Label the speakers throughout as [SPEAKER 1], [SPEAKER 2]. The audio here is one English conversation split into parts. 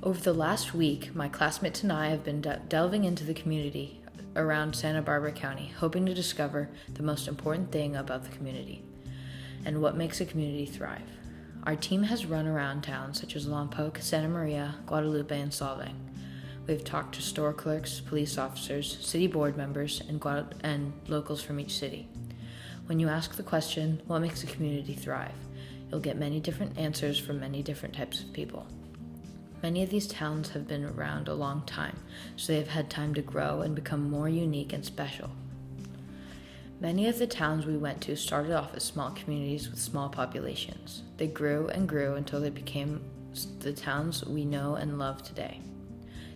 [SPEAKER 1] Over the last week, my classmates and I have been delving into the community around Santa Barbara County, hoping to discover the most important thing about the community and what makes a community thrive. Our team has run around towns such as Lompoc, Santa Maria, Guadalupe, and Solvang. We've talked to store clerks, police officers, city board members, and locals from each city. When you ask the question, what makes a community thrive, you'll get many different answers from many different types of people. Many of these towns have been around a long time, so they have had time to grow and become more unique and special. Many of the towns we went to started off as small communities with small populations. They grew and grew until they became the towns we know and love today.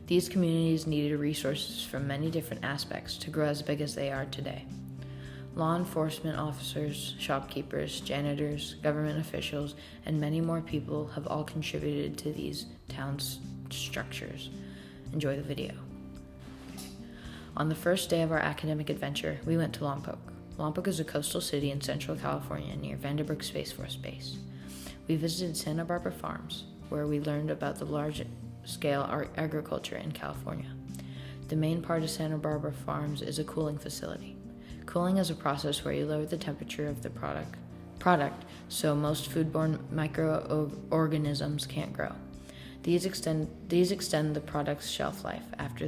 [SPEAKER 1] These communities needed resources from many different aspects to grow as big as they are today. Law enforcement officers, shopkeepers, janitors, government officials, and many more people have all contributed to these towns' structures. Enjoy the video. On the first day of our academic adventure, we went to Lompoc. Lompoc is a coastal city in Central California near Vandenberg Space Force Base. We visited Santa Barbara Farms, where we learned about the large-scale agriculture in California. The main part of Santa Barbara Farms is a cooling facility. Cooling is a process where you lower the temperature of the product so most foodborne microorganisms can't grow. These extend the product's shelf life. After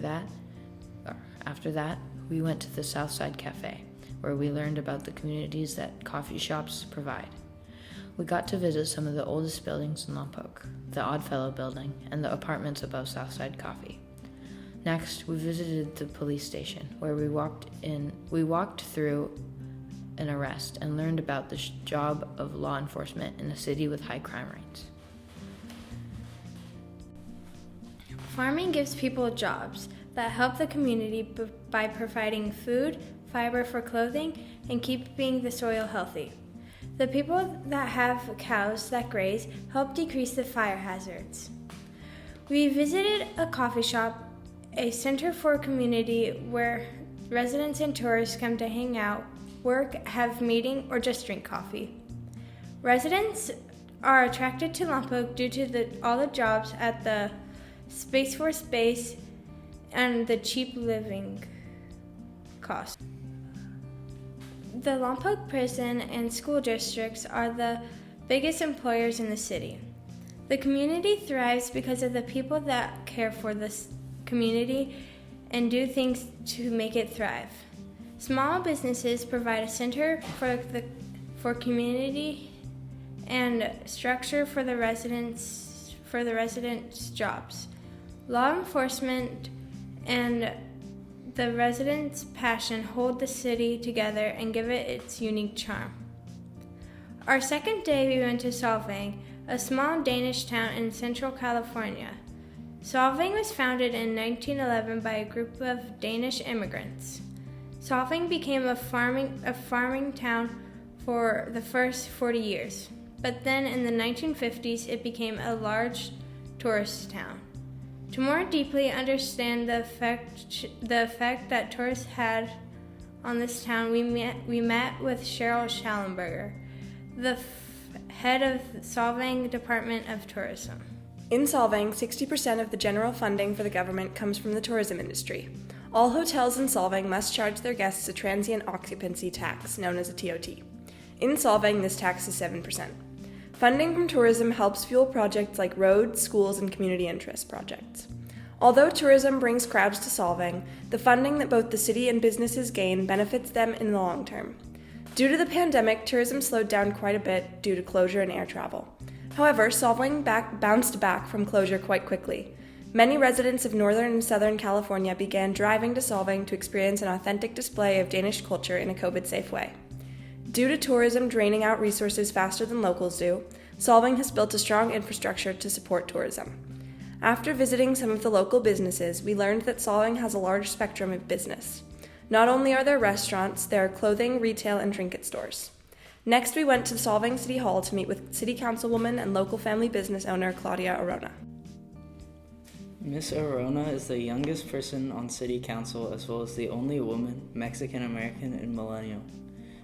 [SPEAKER 1] that, we went to the Southside Cafe, where we learned about the communities that coffee shops provide. We got to visit some of the oldest buildings in Lompoc, the Oddfellow building, and the apartments above Southside Coffee. Next, we visited the police station, where we walked through an arrest and learned about the job of law enforcement in a city with high crime rates.
[SPEAKER 2] Farming gives people jobs that help the community by providing food, fiber for clothing, and keeping the soil healthy. The people that have cows that graze help decrease the fire hazards. We visited a coffee shop, a center for a community where residents and tourists come to hang out, work, have meeting, or just drink coffee. Residents are attracted to Lompoc due to all the jobs at the Space Force Base and the cheap living costs. The Lompoc prison and school districts are the biggest employers in the city. The community thrives because of the people that care for this community and do things to make it thrive. Small businesses provide a center for community and structure for the residents' jobs. Law enforcement and the residents' passion hold the city together and give it its unique charm. Our second day, we went to Solvang, a small Danish town in Central California. Solvang was founded in 1911 by a group of Danish immigrants. Solvang became a farming town for the first 40 years, but then in the 1950s it became a large tourist town. To more deeply understand the effect that tourists had on this town, we met with Cheryl Schallenberger, the head of Solvang Department of Tourism.
[SPEAKER 3] In Solvang, 60% of the general funding for the government comes from the tourism industry. All hotels in Solvang must charge their guests a transient occupancy tax, known as a TOT. In Solvang, this tax is 7%. Funding from tourism helps fuel projects like roads, schools, and community interest projects. Although tourism brings crowds to Solvang, the funding that both the city and businesses gain benefits them in the long term. Due to the pandemic, tourism slowed down quite a bit due to closure and air travel. However, Solvang bounced back from closure quite quickly. Many residents of Northern and Southern California began driving to Solvang to experience an authentic display of Danish culture in a COVID-safe way. Due to tourism draining out resources faster than locals do, Solvang has built a strong infrastructure to support tourism. After visiting some of the local businesses, we learned that Solvang has a large spectrum of business. Not only are there restaurants, there are clothing, retail, and trinket stores. Next, we went to Solvang City Hall to meet with City Councilwoman and local family business owner Claudia Arona.
[SPEAKER 4] Miss Arona is the youngest person on City Council as well as the only woman, Mexican American, and millennial.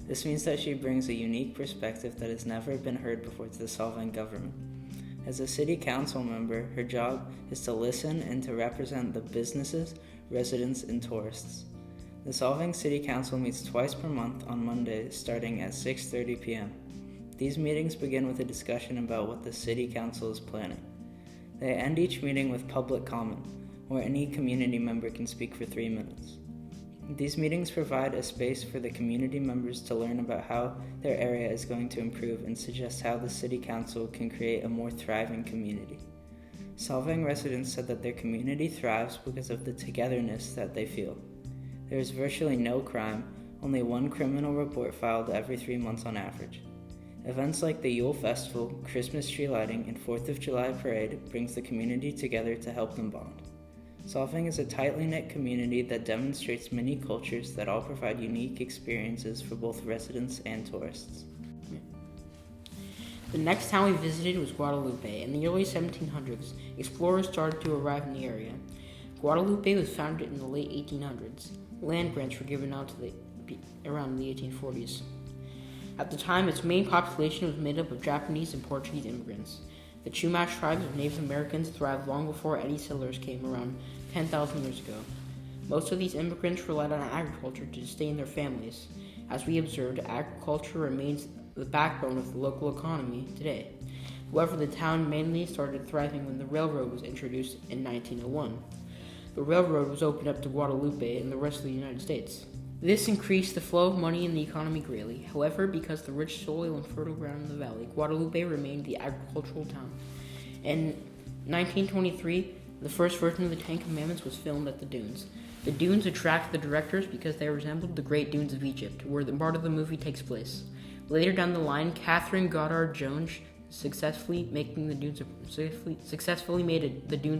[SPEAKER 4] This means that she brings a unique perspective that has never been heard before to the Solvang government. As a city council member, her job is to listen and to represent the businesses, residents, and tourists. The Solvang City Council meets twice per month on Mondays starting at 6:30 p.m. These meetings begin with a discussion about what the City Council is planning. They end each meeting with public comment, where any community member can speak for 3 minutes. These meetings provide a space for the community members to learn about how their area is going to improve and suggest how the City Council can create a more thriving community. Solvang residents said that their community thrives because of the togetherness that they feel. There is virtually no crime, only one criminal report filed every 3 months on average. Events like the Yule Festival, Christmas tree lighting, and 4th of July parade brings the community together to help them bond. Solvang is a tightly knit community that demonstrates many cultures that all provide unique experiences for both residents and tourists.
[SPEAKER 5] The next town we visited was Guadalupe. In the early 1700s, explorers started to arrive in the area. Guadalupe was founded in the late 1800s. Land grants were given out around the 1840s. At the time, its main population was made up of Japanese and Portuguese immigrants. The Chumash tribes of Native Americans thrived long before any settlers came around 10,000 years ago. Most of these immigrants relied on agriculture to sustain their families. As we observed, agriculture remains the backbone of the local economy today. However, the town mainly started thriving when the railroad was introduced in 1901. The railroad was opened up to Guadalupe and the rest of the United States. This increased the flow of money in the economy greatly. However, because of the rich soil and fertile ground in the valley, Guadalupe remained the agricultural town. In 1923, the first version of the Ten Commandments was filmed at the dunes. The dunes attracted the directors because they resembled the Great Dunes of Egypt, where the part of the movie takes place. Later down the line, Catherine Goddard Jones successfully made the dunes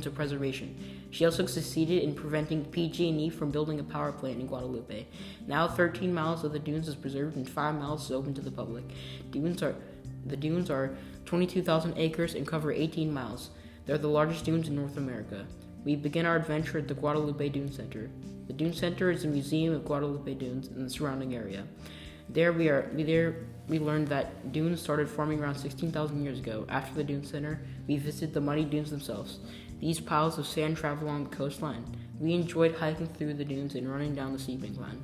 [SPEAKER 5] a preservation. She also succeeded in preventing PG&E from building a power plant in Guadalupe. Now 13 miles of the dunes is preserved and 5 miles is open to the public. The dunes are 22,000 acres and cover 18 miles. They're the largest dunes in North America. We begin our adventure at the Guadalupe Dune Center. The Dune Center is a museum of Guadalupe dunes and the surrounding area. There we learned that dunes started forming around 16,000 years ago. After the Dune Center, we visited the muddy dunes themselves. These piles of sand travel along the coastline. We enjoyed hiking through the dunes and running down the steep incline.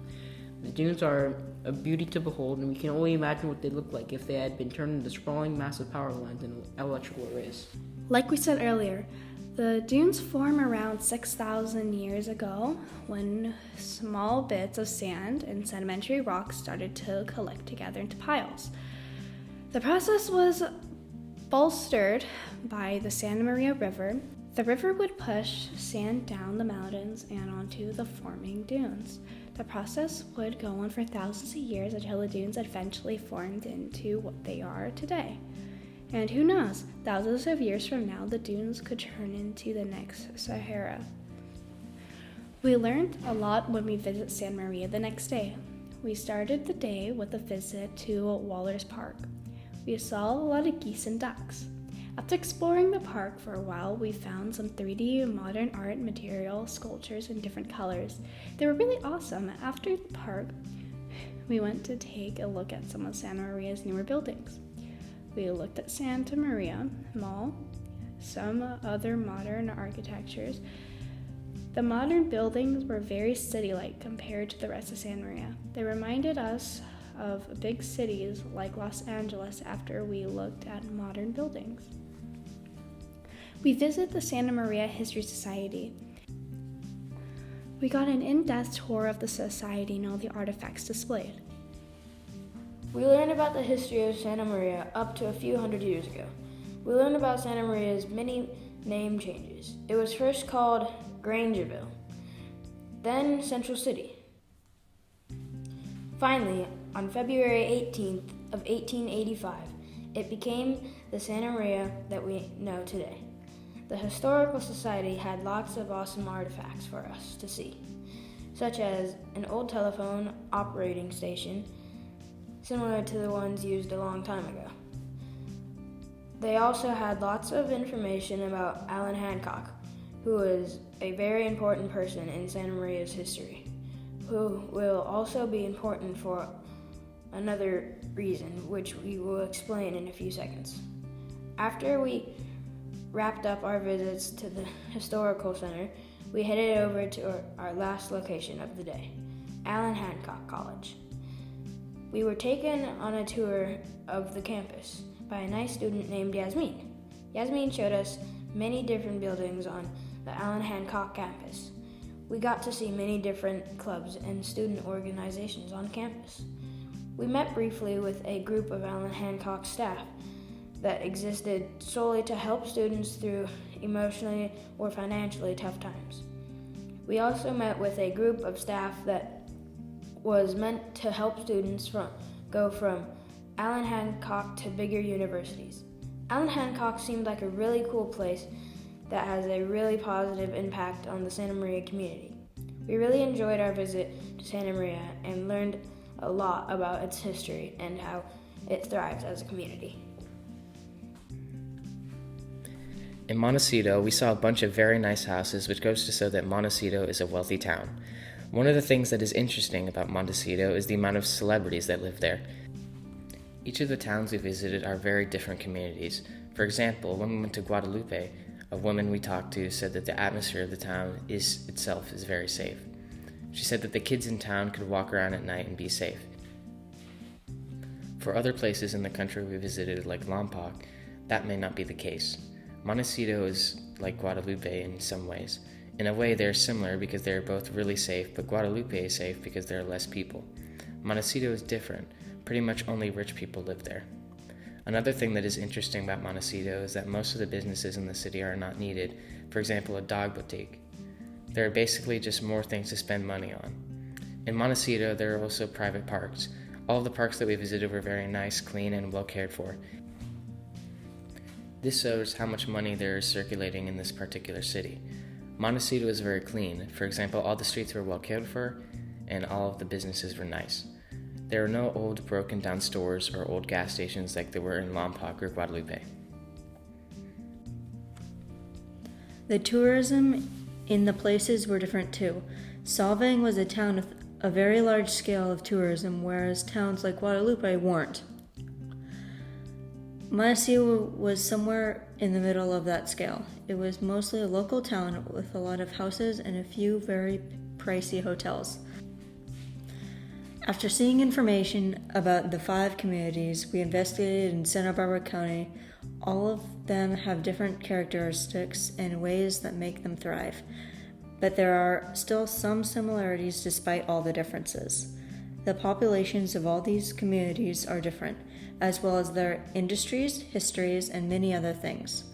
[SPEAKER 5] The dunes are a beauty to behold, and we can only imagine what they looked like if they had been turned into sprawling massive power lines and electrical arrays.
[SPEAKER 3] Like we said earlier, the dunes form around 6,000 years ago when small bits of sand and sedimentary rocks started to collect together into piles. The process was bolstered by the Santa Maria River. The river would push sand down the mountains and onto the forming dunes. The process would go on for thousands of years until the dunes eventually formed into what they are today. And who knows, thousands of years from now, the dunes could turn into the next Sahara. We learned a lot when we visited Santa Maria the next day. We started the day with a visit to Waller's Park. We saw a lot of geese and ducks. After exploring the park for a while, we found some 3D modern art material sculptures in different colors. They were really awesome. After the park, we went to take a look at some of Santa Maria's newer buildings. We looked at Santa Maria Mall, some other modern architectures. The modern buildings were very city-like compared to the rest of Santa Maria. They reminded us of big cities like Los Angeles after we looked at modern buildings. We visited the Santa Maria History Society. We got an in-depth tour of the society and all the artifacts displayed.
[SPEAKER 6] We learned about the history of Santa Maria up to a few hundred years ago. We learned about Santa Maria's many name changes. It was first called Grangerville, then Central City. Finally, on February 18th of 1885, it became the Santa Maria that we know today. The Historical Society had lots of awesome artifacts for us to see, such as an old telephone operating station, similar to the ones used a long time ago. They also had lots of information about Allan Hancock, who was a very important person in Santa Maria's history, who will also be important for another reason, which we will explain in a few seconds. After we wrapped up our visits to the Historical Center, we headed over to our last location of the day, Allen Hancock College. We were taken on a tour of the campus by a nice student named Yasmin. Yasmin showed us many different buildings on the Allen Hancock campus. We got to see many different clubs and student organizations on campus. We met briefly with a group of Allen Hancock staff that existed solely to help students through emotionally or financially tough times. We also met with a group of staff that was meant to help students go from Allen Hancock to bigger universities. Allen Hancock seemed like a really cool place that has a really positive impact on the Santa Maria community. We really enjoyed our visit to Santa Maria and learned a lot about its history and how it thrives as a community.
[SPEAKER 7] In Montecito, we saw a bunch of very nice houses, which goes to show that Montecito is a wealthy town. One of the things that is interesting about Montecito is the amount of celebrities that live there. Each of the towns we visited are very different communities. For example, when we went to Guadalupe, a woman we talked to said that the atmosphere of the town itself is very safe. She said that the kids in town could walk around at night and be safe. For other places in the country we visited, like Lompoc, that may not be the case. Montecito is like Guadalupe in some ways. In a way, they're similar because they're both really safe, but Guadalupe is safe because there are less people. Montecito is different. Pretty much only rich people live there. Another thing that is interesting about Montecito is that most of the businesses in the city are not needed. For example, a dog boutique. There are basically just more things to spend money on. In Montecito, there are also private parks. All of the parks that we visited were very nice, clean, and well cared for. This shows how much money there is circulating in this particular city. Montecito is very clean. For example, all the streets were well cared for, and all of the businesses were nice. There are no old, broken down stores or old gas stations like there were in Lompoc or Guadalupe.
[SPEAKER 8] The tourism in the places were different too. Solvang was a town with a very large scale of tourism, whereas towns like Guadalupe weren't. Montecito was somewhere in the middle of that scale. It was mostly a local town with a lot of houses and a few very pricey hotels. After seeing information about the 5 communities we investigated in Santa Barbara County, all of them have different characteristics and ways that make them thrive. But there are still some similarities despite all the differences. The populations of all these communities are different, as well as their industries, histories, and many other things.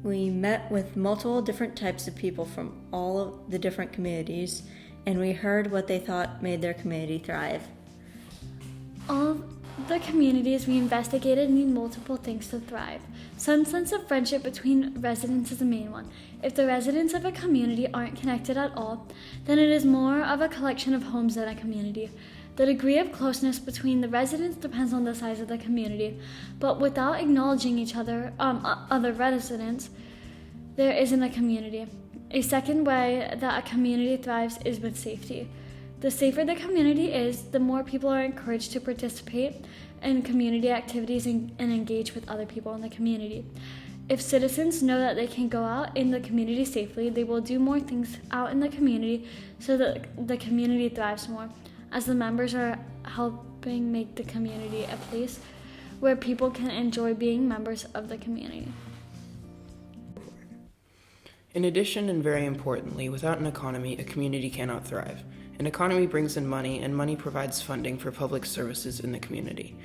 [SPEAKER 8] We met with multiple different types of people from all of the different communities, and we heard what they thought made their community thrive.
[SPEAKER 9] All the communities we investigated need multiple things to thrive. Some sense of friendship between residents is the main one. If the residents of a community aren't connected at all, then it is more of a collection of homes than a community. The degree of closeness between the residents depends on the size of the community, but without acknowledging each other, other residents, there isn't a community. A second way that a community thrives is with safety. The safer the community is, the more people are encouraged to participate in community activities and engage with other people in the community. If citizens know that they can go out in the community safely, they will do more things out in the community so that the community thrives more, as the members are helping make the community a place where people can enjoy being members of the community.
[SPEAKER 5] In addition, and very importantly, without an economy, a community cannot thrive. An economy brings in money, and money provides funding for public services in the community.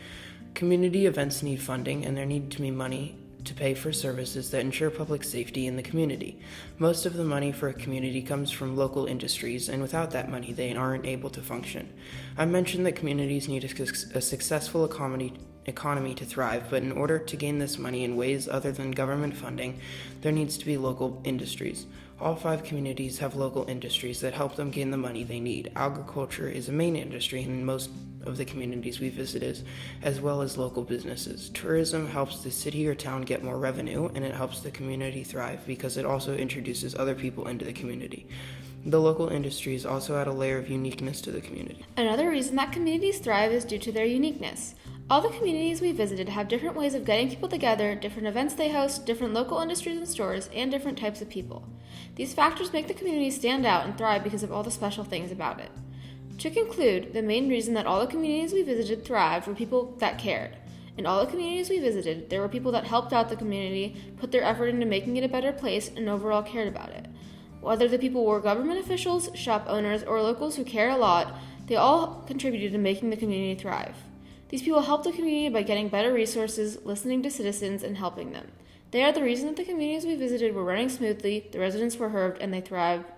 [SPEAKER 5] Community events need funding, and there need to be money to pay for services that ensure public safety in the community. Most of the money for a community comes from local industries, and without that money, they aren't able to function. I mentioned that communities need a successful economy to thrive, but in order to gain this money in ways other than government funding, there needs to be local industries. All 5 communities have local industries that help them gain the money they need. Agriculture is a main industry in most of the communities we visited, as well as local businesses. Tourism helps the city or town get more revenue, and it helps the community thrive because it also introduces other people into the community. The local industries also add a layer of uniqueness to the community.
[SPEAKER 10] Another reason that communities thrive is due to their uniqueness. All the communities we visited have different ways of getting people together, different events they host, different local industries and stores, and different types of people. These factors make the community stand out and thrive because of all the special things about it. To conclude, the main reason that all the communities we visited thrived were people that cared. In all the communities we visited, there were people that helped out the community, put their effort into making it a better place, and overall cared about it. Whether the people were government officials, shop owners, or locals who care a lot, they all contributed to making the community thrive. These people helped the community by getting better resources, listening to citizens, and helping them. They are the reason that the communities we visited were running smoothly, the residents were heard, and they thrived